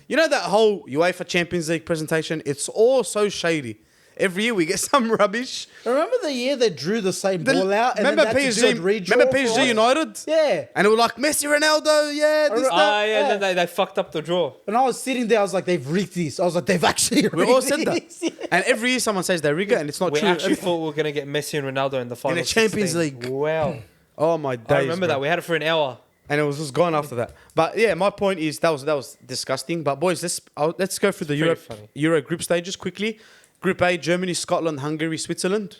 You know that whole UEFA Champions League presentation? It's all so shady. Every year we get some rubbish. Remember the year they drew the same ball out? And Remember then they had to do a redraw Remember for PSG us? United? Yeah. And it was like, Messi, Ronaldo, yeah, this, that. Ah, yeah, and then they fucked up the draw. And I was sitting there, I was like, they've rigged this. I was like, they've actually rigged We all said that. this. Yeah. And every year someone says they rig it and it's not We true. actually thought we were going to get Messi and Ronaldo in the final. In the Champions 16. League. Wow. Oh my days, I remember bro. that. We had it for an hour. And it was just gone after that. But yeah, my point is that was disgusting. But boys, let's go through the Very funny. Euro group stages quickly. Group A: Germany, Scotland, Hungary, Switzerland.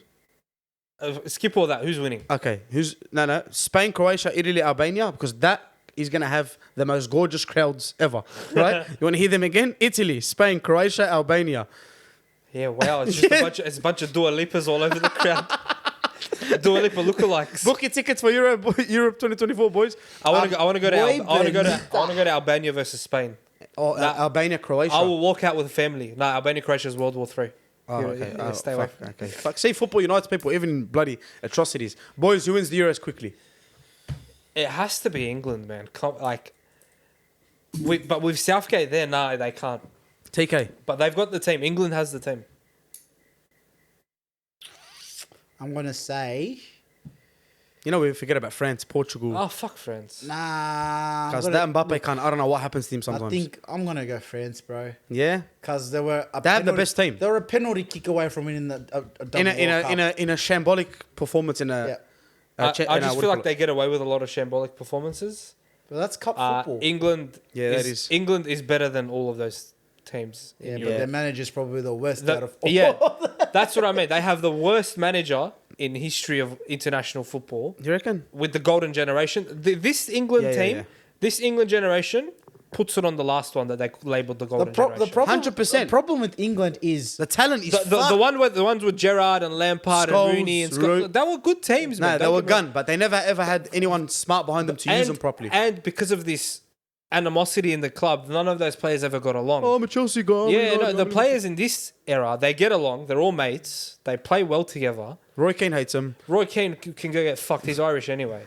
Skip all that. Who's winning? Okay, no, Spain, Croatia, Italy, Albania, because that is gonna have the most gorgeous crowds ever. Right? You want to hear them again? Italy, Spain, Croatia, Albania. Yeah, wow. It's just a bunch of Dua Lipas all over the crowd. Dua Lipa lookalikes. Book your tickets for Europe 2024, boys. I want to go boy, to Albania versus Spain. Albania, Croatia. I will walk out with a family. No, Albania, Croatia is World War 3. Oh, okay. Stay away. Fuck, okay. Fuck. See, football unites people, even in bloody atrocities. Boys, who wins the Euros quickly? It has to be England, man. But with Southgate there, no, they can't. TK. But they've got the team. England has the team. I'm going to say, You know, we forget about France, Portugal. Oh, fuck France. nah. Because that Mbappe can't, I don't know what happens to him I sometimes. think I'm going to go France, bro. Yeah? Because they were They have the best team. They were a penalty kick away from winning the In a shambolic performance in a... Yeah. I just feel like they get away with a lot of shambolic performances. But that's cup football. England, Yeah, that is. England is better than all of those teams. Yeah, in but Europe. their manager's probably the worst out of all. Yeah, that's what I mean. They have the worst manager in history of international football You reckon? with the golden generation. This England team, this England generation puts it on the last one that they labelled the golden generation. 100%. The problem with England is The talent is the ones with Gerrard and Lampard Scholes, and Rooney and Scott, Root. they were good teams, No, man. they Don't were get me wrong. gun, but they never ever had anyone smart behind them to use them properly. And because of this animosity in the club, none of those players ever got along. I'm a Chelsea guy. Yeah, no, the players in this era, they get along. They're all mates. They play well together. Roy Keane hates him. Roy Keane can go get fucked. He's Irish anyway.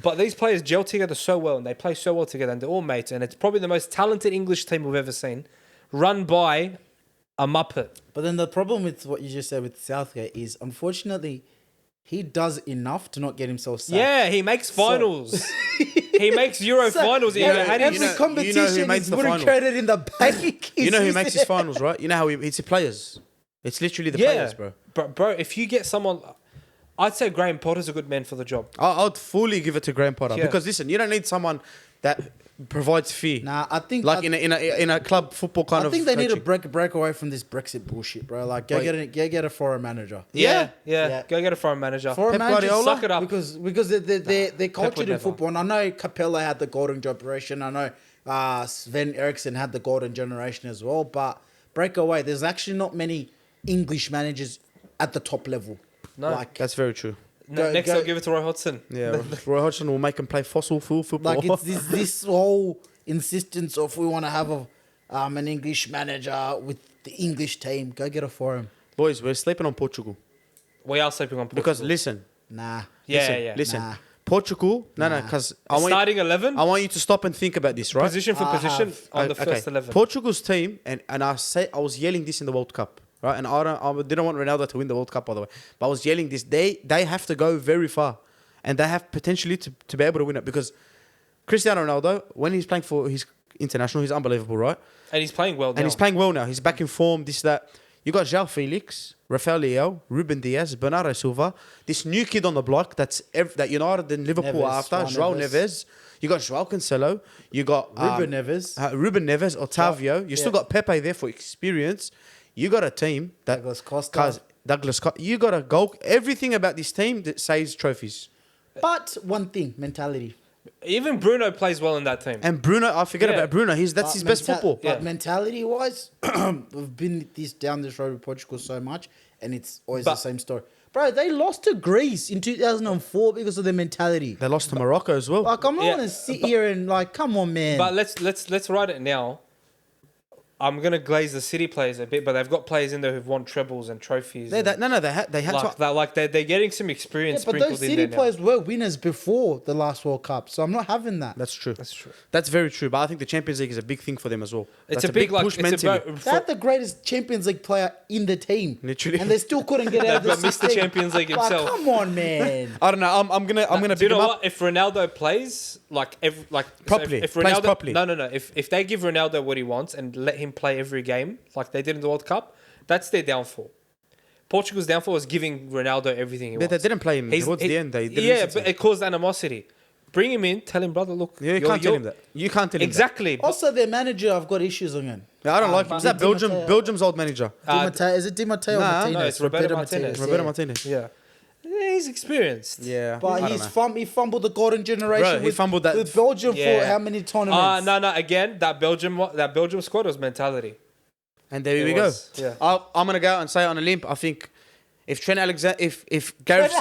But these players gel together so well and they play so well together and they're all mates. And it's probably the most talented English team we've ever seen, run by a Muppet. But then the problem with what you just said with Southgate is, unfortunately, he does enough to not get himself sacked. Yeah, he makes finals. He makes Euro finals. Every competition makes is the final? credit in the bank. You know who makes his finals, right? You know how it's the players. It's literally the players, bro. But bro, if you get someone, I'd say Graham Potter's a good man for the job. I'd fully give it to Graham Potter Yeah. because listen, you don't need someone that provides fear. Nah, I think Like in a club football kind of. I think they need to coaching. break away from this Brexit bullshit, bro. Like, go get a foreign manager. Yeah. Yeah. Go get a foreign manager. Foreign Pep manager, Guardiola? Suck it up. because they're cultured in never. football. And I know Capella had the golden generation. I know Sven Eriksson had the golden generation as well. But break away. There's actually not many English managers at the top level. No. Like, That's very true. Next, they'll give it to Roy Hodgson. Yeah, Roy Hodgson will make him play fossil fuel football. like it's this whole insistence of we want to have an English manager with the English team. Go get a foreign. Boys, we're sleeping on Portugal. We are sleeping on Portugal. Because listen, Nah. listen. Nah. Portugal, no, because Starting 11, I want you to stop and think about this, right? position for position on the Okay. first 11. Portugal's team, and I was yelling this in the World Cup, right? And I didn't want Ronaldo to win the World Cup, by the way. But I was yelling this. They have to go very far, and they have potentially to be able to win it because Cristiano Ronaldo, when he's playing for his international, he's unbelievable, right? And he's playing well now. And he's playing well now. He's back in form. This that. You got João Felix, Rafael Leão, Ruben Diaz, Bernardo Silva. This new kid on the block that United and Liverpool Neves, after, João João Neves. You got João Cancelo. You got Ruben Neves. Ruben Neves, Otavio. You still got Pepe there for experience. You got a team that Douglas Costa. Douglas Costa. You got a goal. Everything about this team that says trophies. But one thing, mentality. Even Bruno plays well in that team. And Bruno, I forget Yeah. about Bruno. That's his best football. But Yeah. mentality-wise, we've been down this road with Portugal so much, and it's always the same story. Bro, they lost to Greece in 2004 because of their mentality. They lost to Morocco as well. Like, I'm not gonna sit here and like, come on, man. But let's write it now. I'm gonna glaze the City players a bit, but they've got players in there who've won trebles and trophies. They had to. They're getting some experience but sprinkled those in City there now. players were winners before the last World Cup, so I'm not having that. That's true. That's true. That's very true. But I think the Champions League is a big thing for them as well. It's That's a big like push it's mentally. about They had the greatest Champions League player in the team, Literally. and they still couldn't get out of the They've got Mr. 16. Champions League Like, himself. come on, man. I don't know. I'm gonna Do you pick know him what? up. If Ronaldo plays Properly. if Plays Ronaldo properly. no. If they give Ronaldo what he wants and let him play every game like they did in the World Cup, that's their downfall. Portugal's downfall is giving Ronaldo everything he They wants. didn't play him towards the end. They didn't yeah, listen to but him. it caused animosity. Bring him in, tell him, brother, look. Yeah, you can't tell him that. You can't tell him Exactly. but- Also, their manager, I've got issues on him. that. I don't like him. Is that Di Belgium? Matteo. Belgium's old manager. Is it Di Matteo or Nah, Martinez? no, it's Roberto Roberto yeah. Martinez. Yeah. He's experienced. Yeah. But I he don't know. fumbled the golden generation. Bro, he fumbled that- with Belgium Yeah. for how many tournaments? No. Again, that Belgium squad was mentality. And there It we go. was, yeah. I'm gonna go and say on a limp. I think if Trent Alexander, if Gareth,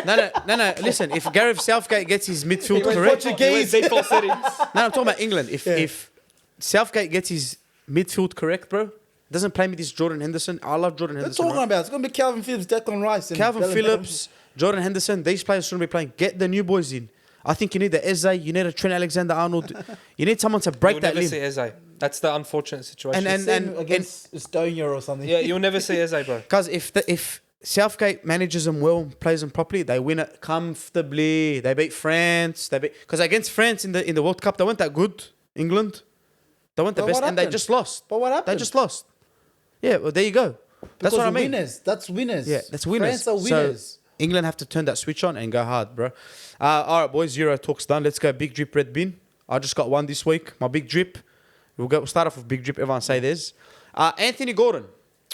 no. Listen, if Gareth Southgate gets his midfield correct, He went default settings. no, I'm talking about England. If Southgate gets his midfield correct, bro, doesn't play me this Jordan Henderson. I love Jordan What are you Henderson. talking right? about? It's going to be Calvin Phillips, Declan Rice. And Calvin Bellingham. Phillips, Jordan Henderson. These players shouldn't be playing. Get the new boys in. I think you need the Eze. You need a Trent Alexander-Arnold. You need someone to break You'll that never limb. see Eze. That's the unfortunate situation. Same against Estonia or something. yeah, you'll never see Eze, bro. Because if Southgate manages them well, plays them properly, they win it comfortably. They beat France. Because against France in the World Cup, they weren't that good. England, they weren't the But best, what and they happened? just lost. But what happened? They just lost. Yeah, well, there you go. That's Because what I mean. winners. That's winners. Yeah, that's winners. France are winners. So England have to turn that switch on and go hard, bro. All right, boys. Euro talk's done. Let's go big drip red bin. I just got one this week. My big drip. We'll start off with big drip. Everyone say theirs. Anthony Gordon,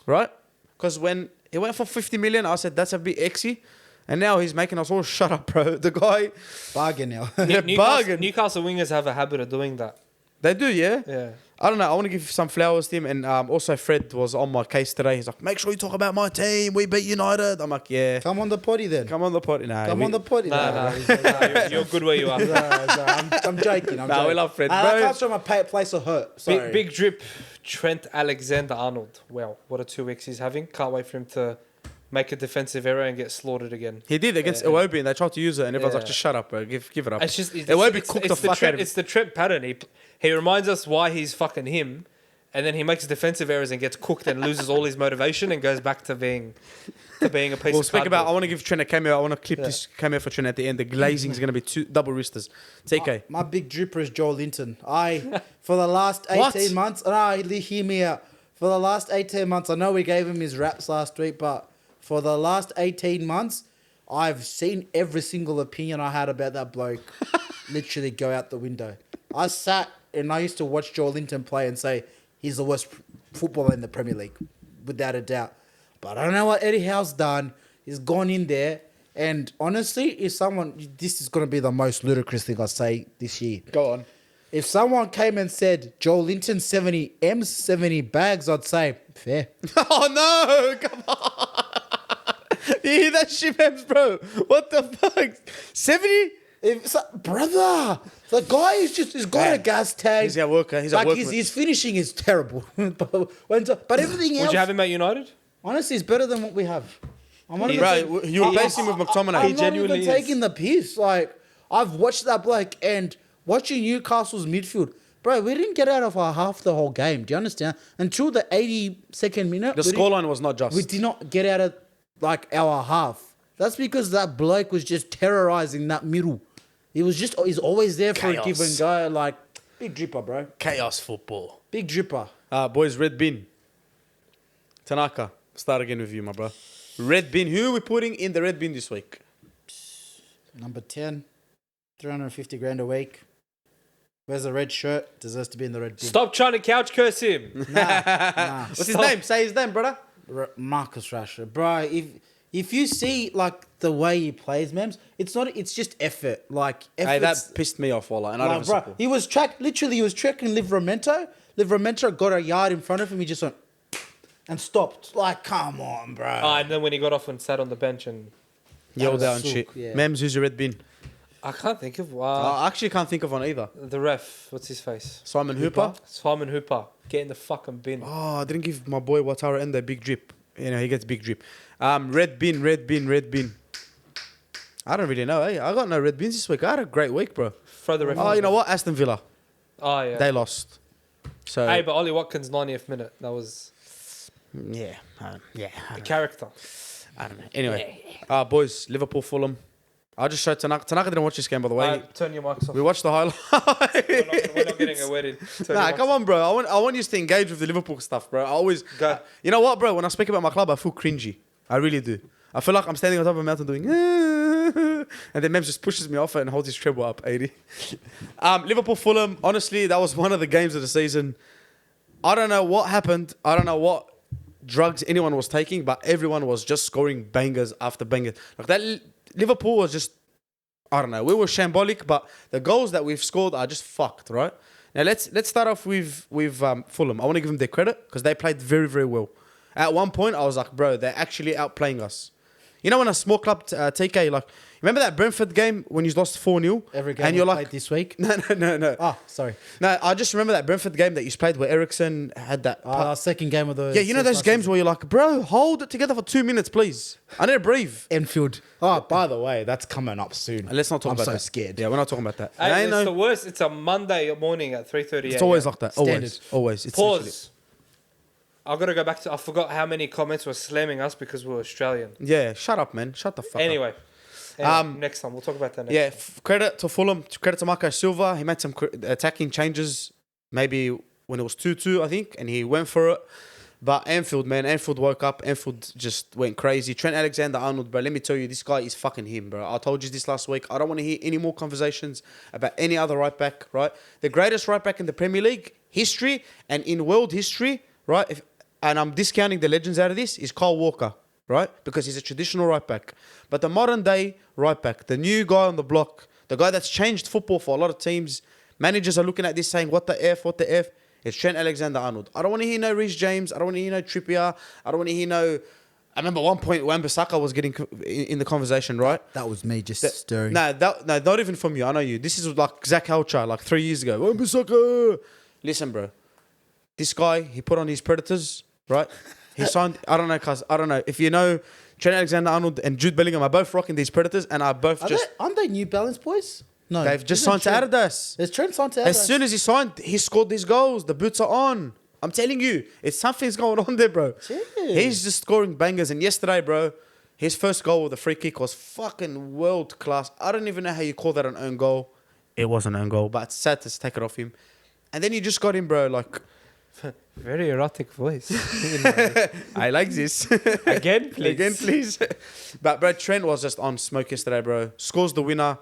right? Because when he went for 50 million, I said that's a bit exy. And now he's making us all shut up, bro. The guy, Bargain now. bargain. Newcastle wingers have a habit of doing that. They do, yeah? Yeah. I don't know. I want to give some flowers to him. And also Fred was on my case today. He's like, make sure you talk about my team. We beat United. I'm like, yeah. Come on the potty then. Come on the pot. Nah, Come on the potty. Nah, you're good where you are. I'm joking. I'm Nah, joking. we love Fred, I bro. can't show my place of hurt. Sorry. Big drip, Trent Alexander-Arnold. Wow, what a 2 weeks he's having. Can't wait for him to make a defensive error and get slaughtered again. He did against Iwobi, and they tried to use it, and everyone's like, Yeah. just shut up, bro. Give it up. It's just Iwobi cooked the fuck out Trent, of him. It's the Trent pattern. He reminds us why he's fucking him, and then he makes defensive errors and gets cooked and loses all his motivation and goes back to being a piece We'll of speak about. I cardboard. want to give Trent a cameo. I want to clip this cameo for Trent at the end. The glazing is going to be 2 double wristers. TK. My big dripper is Joel Linton. For the last What? 18 months, hear me out. For the last 18 months, I know we gave him his raps last week, but for the last 18 months, I've seen every single opinion I had about that bloke literally go out the window. I sat and I used to watch Joe Linton play and say he's the worst footballer in the Premier League, without a doubt. But I don't know what Eddie Howe's done. He's gone in there, and honestly, this is going to be the most ludicrous thing I say this year. Go on. If someone came and said Joe Linton 70 M's, 70 bags, I'd say fair. Oh no! Come on. You hear that shit, Ems, bro? What the fuck? 70? Brother, the guy he's got a gas tank. He's our worker. He's our workman. His finishing is terrible. but everything else, Would you have him at United? honestly, is better than what we have. I'm not even Bro, you replace him with McTominay. I'm He not genuinely even is. taking the piss. Like, I've watched that bloke and watching Newcastle's midfield. Bro, we didn't get out of our half the whole game. Do you understand? Until the 82nd minute. The scoreline was not just. We did not get out of, like, our half. That's because that bloke was just terrorizing that middle. He's always there for a give and go. Like, big dripper, bro. Chaos football. Big dripper. Boys, red bin. Tanaka, start again with you, my bro. Red bin. Who are we putting in the red bin this week? Number 10, 350 grand a week. Wears a red shirt, deserves to be in the red bin. Stop trying to couch curse him. Nah. What's his name? Say his name, brother. Marcus Rashford. Bro, if you see, like, the way he plays, Mems, it's just effort. Like, Hey, that pissed me off, Walla. And I don't bro, he was tracking Livramento. Livramento got a yard in front of him. He just went and stopped. Like, come on, bro. And then when he got off and sat on the bench and Yelled was out and sook, shit. yeah. Mems, who's your red bin? I can't think of I actually can't think of one either. the ref. What's his face? Simon Hooper. Simon Hooper. Get in the fucking bin. Oh, I didn't give my boy Watara Enda a big drip. You know, he gets big drip. Red bin. I don't really know, eh? I got no red bins this week. I had a great week, bro. Throw the ref. Oh, you know what? Aston Villa. Oh yeah. They lost. So, Hey, but Ollie Watkins 90th minute. That was yeah. I a don't know. character. I don't know. Anyway, boys, Liverpool, Fulham. I just showed Tanaka. Tanaka didn't watch this game, by the way. Turn your mics off. We watched the highlight. We're not getting a wedding. Nah, come on, bro. I want you to engage with the Liverpool stuff, bro. I always Go. You know what, bro? When I speak about my club, I feel cringy. I really do. I feel like I'm standing on top of a mountain doing, and then Mems just pushes me off it and holds his treble up, 80. Liverpool, Fulham. Honestly, that was one of the games of the season. I don't know what happened. I don't know what drugs anyone was taking, but everyone was just scoring bangers after bangers. Like that, Liverpool was just, I don't know. We were shambolic, but the goals that we've scored are just fucked, right? Now let's start off with Fulham. I want to give them their credit because they played very, very well. At one point, I was like, bro, they're actually outplaying us. You know, when a small club, TK, like, remember that Brentford game when you lost 4-0? Every game and you're we like, played this week. No. Oh, sorry. No, I just remember that Brentford game that you played where Ericsson had that. Our second game of the... Yeah, you know those games where you're like, bro, hold it together for 2 minutes, please. I need to breathe. Enfield. Oh, by the way, that's coming up soon. Let's not talk I'm about so that. scared. Yeah, we're not talking about that. Hey, I it's know. the worst. It's a Monday morning at 3:30. It's always like that. Standard. Always. It's literally- Pause. I've got to go back to... I forgot how many comments were slamming us because we're Australian. Yeah, shut up, man. Shut the fuck up. Anyway, next time. We'll talk about that next Yeah, time. credit to Fulham. Credit to Marco Silva. He made some attacking changes, maybe when it was 2-2, I think, and he went for it. But Anfield, man, Anfield woke up. Anfield just went crazy. Trent Alexander-Arnold, bro, let me tell you, this guy is fucking him, bro. I told you this last week. I don't want to hear any more conversations about any other right back, right? The greatest right back in the Premier League history and in world history, right? And I'm discounting the legends out of this, is Kyle Walker, right? Because he's a traditional right back. But the modern day right back, the new guy on the block, the guy that's changed football for a lot of teams, managers are looking at this saying, what the F? It's Trent Alexander-Arnold. I don't want to hear no Reece James. I don't want to hear no Trippier. I don't want to hear no... I remember one point Wan-Bissaka was getting in the conversation, right? That was me just stirring. No, not even from you. I know you. This is like Zach Helcher, like 3 years ago. Wan-Bissaka! Listen, bro. This guy, he put on his Predators, right? He signed... I don't know, cuz. I don't know. If you know, Trent Alexander-Arnold and Jude Bellingham are both rocking these Predators and are both Aren't they New Balance boys? No. They've just Isn't signed to Trent- Adidas. Is Trent signed to Adidas? As soon as he signed, he scored these goals. The boots are on. I'm telling you, it's something's going on there, bro. Jeez. He's just scoring bangers. And yesterday, bro, his first goal with the free kick was fucking world class. I don't even know how you call that an own goal. It was an own goal, but it's sad to take it off him. And then you just got him, bro, like... Very erotic voice. I like this. Again, please. Again, please. But, bro, Trent was just on smoke yesterday, bro. Scores the winner.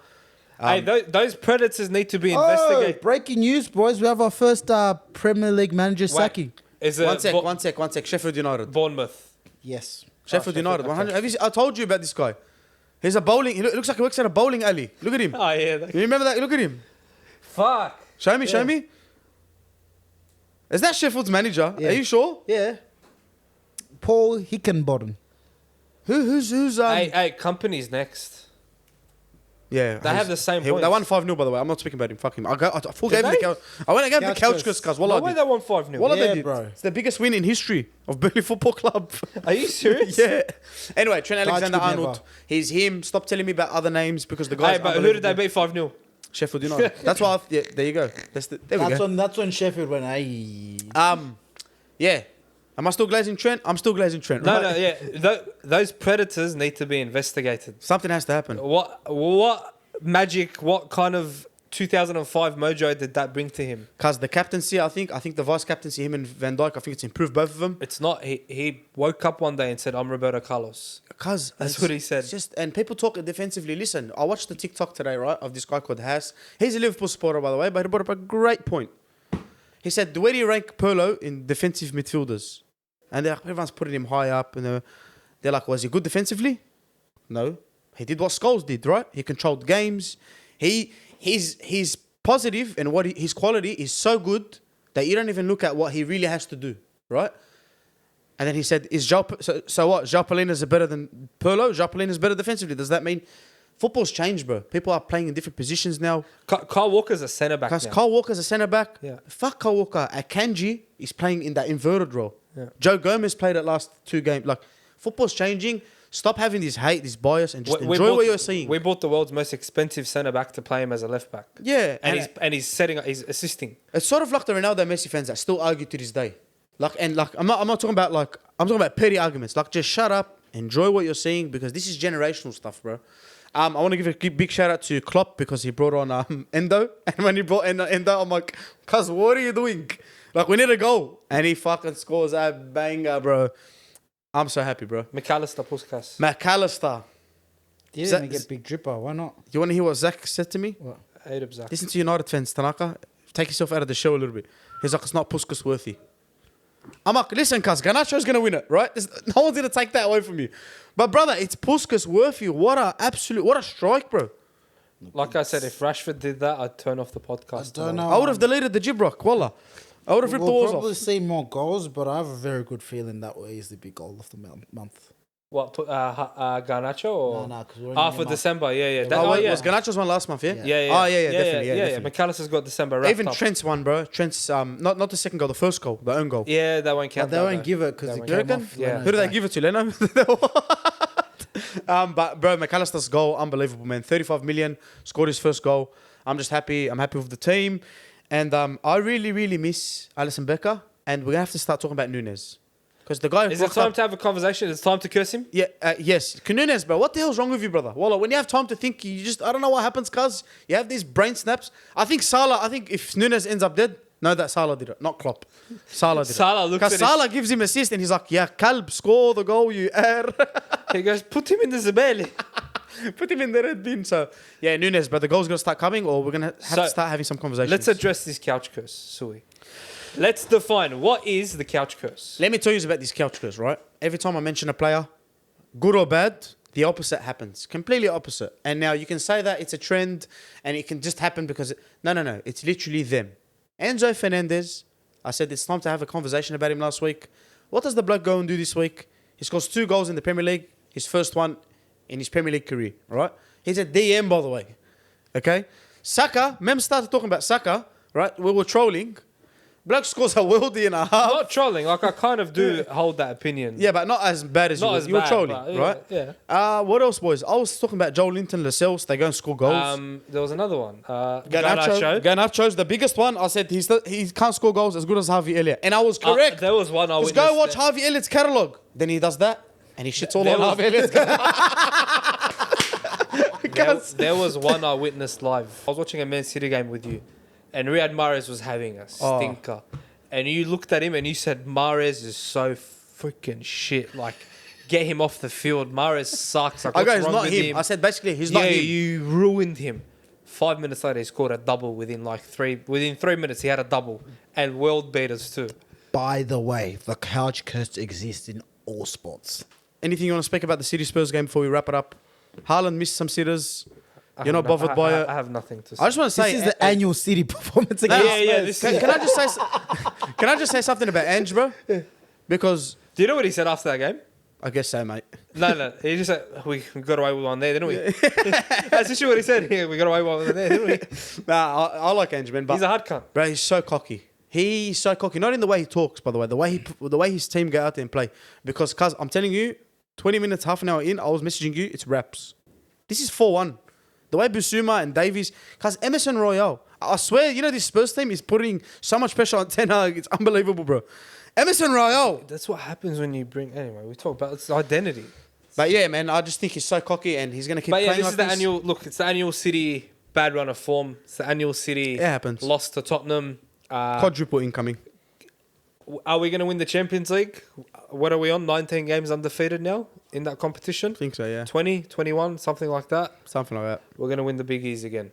Hey, those predators need to be Oh, investigated. breaking news, boys. We have our first Premier League manager sacking. Is it One sec. Sheffield United. Bournemouth? Yes. Sheffield United. okay. 100. Have you? I told you about this guy. He's a bowling. He looks like he works at a bowling alley. Look at him. Oh yeah. You remember that? Look at him. Fuck. Show me. Is that Sheffield's manager? Yeah. Are you sure? Yeah. Paul Hickenbottom. Who's Hey, company's next. Yeah, They have the same They points. won 5-0, by the way. I'm not speaking about him. Fuck him. I full Did gave him the they? couch. I went and gave him the Couch couch curse. cuz. No way they won 5-0. Wallah, Yeah, they did. bro. It's the biggest win in history of Burnley Football Club. Are you serious? Yeah. Anyway, Trent Dutch could Alexander-Arnold. never. He's him. Stop telling me about other names because the guys. Hey, but who did they beat 5-0? Sheffield United. That's why. Yeah, there you go. There we go. That's when Sheffield went, hey. Yeah. Am I still glazing Trent? I'm still glazing Trent. No, right? no, yeah. Those predators need to be investigated. Something has to happen. What magic, what kind of 2005 mojo did that bring to him? Cause the captaincy, I think the vice captaincy, him and Van Dijk, I think it's improved both of them. It's not. He woke up one day and said, "I'm Roberto Carlos." Cause That's what he said. It's just, and people talk defensively. Listen, I watched the TikTok today, right, of this guy called Haas. He's a Liverpool supporter, by the way, but he brought up a great point. He said, "Where do you rank Pirlo in defensive midfielders?" And everyone's putting him high up, and they're like, "Was he good defensively?" No, he did what Scholes did, right? He controlled games. He's positive, and his quality is so good that you don't even look at what he really has to do, right? And then he said, "Is so what? João Palhinha is better than Pirlo? João Palhinha is better defensively. Does that mean football's changed, bro? People are playing in different positions now. Kyle Walker's a centre back Because now. Kyle Walker's a centre back. Yeah. Fuck Kyle Walker. Akanji is playing in that inverted role. Yeah. Joe Gomez played it last 2 games. Like, football's changing. Stop having this hate, this bias, and just enjoy what you're seeing. We bought the world's most expensive centre back to play him as a left back. Yeah, and he's he's assisting. it's sort of like the Ronaldo Messi fans that still argue to this day. I'm not talking about I'm talking about petty arguments. Like, just shut up, enjoy what you're seeing, because this is generational stuff, bro. I want to give a big shout out to Klopp because he brought on Endo, and when he brought Endo, I'm like, cuz, what are you doing? Like, we need a goal, and he fucking scores a banger, bro. I'm so happy, bro. McAllister, Puskas. McAllister. You Zach- didn't get Big Dripper. Why not? You want to hear what Zach said to me? What? Zach. Listen to United fans, Tanaka. Take yourself out of the show a little bit. He's like, it's not Puskas worthy. I'm like, listen, cuz, Garnacho's going to win it, right? No one's going to take that away from you. But, brother, it's Puskas worthy. What a strike, bro. Like I said, if Rashford did that, I'd turn off the podcast. I don't know. I would have deleted the Gibrock, wallah. I would have ripped the We'll walls probably off. see more goals, but I have a very good feeling that will easily be goal of the month. What, Garnacho or? No, because we're For December, yeah. Was Garnacho's one last month, yeah? Yeah. Oh, yeah, definitely. Yeah, definitely. McAllister's got December wrapped Even up. Trent's one, bro. Trent's, not the second goal, the first goal, the own goal. Yeah, that won't count. They won't give it because That it won't came count. off. Yeah. Leno's Who did they back. give it to, Leno? But, bro, McAllister's goal, unbelievable, man. 35 million, scored his first goal. I'm just happy. I'm happy with the team. And I really, really miss Alisson Becker. And we're going to have to start talking about Nunes. Because the guy... Is it time to have a conversation? Is it time to curse him? Yeah, yes. Nunes, bro, what the hell's wrong with you, brother? Wallah, when you have time to think, you just... I don't know what happens, cuz. You have these brain snaps. I think if Nunes ends up dead, no, that Salah did it, not Klopp. Salah did it. Salah looks Because at Salah gives him assist and he's like, yeah, Kalb, score the goal, you air. He goes, put him in the Zabeli. Put him in the red bin. So, yeah, Nunes, but the goal's going to start coming or we're going to have to start having some conversations. Let's address this couch curse, Sui. Let's define what is the couch curse. Let me tell you about this couch curse, right? Every time I mention a player, good or bad, the opposite happens. Completely opposite. And now you can say that it's a trend and it can just happen because... No. It's literally them. Enzo Fernandez, I said it's time to have a conversation about him last week. What does the bloke go and do this week? He scores 2 goals in the Premier League. His first one in his Premier League career, right? He's a DM, by the way. Okay? Saka, remember started talking about Saka, right? We were trolling. Bloke scores a worldie and a half. Not trolling, like I kind of do hold that opinion. Yeah, but not as bad as Not you. as You were bad, trolling, but right? yeah. What else, boys? I was talking about Joe Linton, Lascelles. They go and score goals. There was another one. Garnacho. Garnacho's the biggest one. I said he can't score goals as good as Harvey Elliott. And I was correct. There was one I Just witnessed. go watch Harvey Elliott's catalogue. Then he does that. And he shits all There on was- Harvey Elliott's There was one I witnessed live. I was watching a Man City game with you, and Riyad Mahrez was having a stinker. And you looked at him and you said, Mahrez is so freaking shit. Like, get him off the field. Mahrez sucks. Like, I what's go, it's wrong not with him. I said, basically, he's yeah, not him. you ruined him. 5 minutes later, he scored a double within 3 minutes. He had a double and world beaters too. By the way, the couch curse exists in all sports. Anything you want to speak about the City Spurs game before we wrap it up? Haaland missed some sitters. You're not bothered by it. I have nothing to say. I just want to say This is the annual City performance against Spurs. Can I just say something about Ange, bro? Because Do you know what he said after that game? I guess so, mate. No. He just said, we got away with one there, didn't we? That's just what he said. Yeah, we got away with one there, didn't we? Nah, I like Ange, man. But He's a hard cunt. bro, he's so cocky. He's so cocky. Not in the way he talks, by the way. The way his team get out there and play. Because, cuz, I'm telling you, 20 minutes, half an hour in, I was messaging you, it's raps. This is 4-1. The way Bissouma and Davies, cuz Emerson Royale, I swear, you know, this Spurs team is putting so much pressure on Ten Hag. It's unbelievable, bro. Emerson Royale. That's what happens when you bring... Anyway, we talk about it's identity. But yeah, man, I just think he's so cocky and he's going to keep But yeah, playing this like is the this. annual... Look, it's the annual City bad run of form. It's the annual City... It happens. Lost to Tottenham. Quadruple incoming. Are we going to win the Champions League? What are we on? 19 games undefeated now in that competition? I think so, yeah. 20, 21, something like that. Something like that. We're going to win the Big E's again.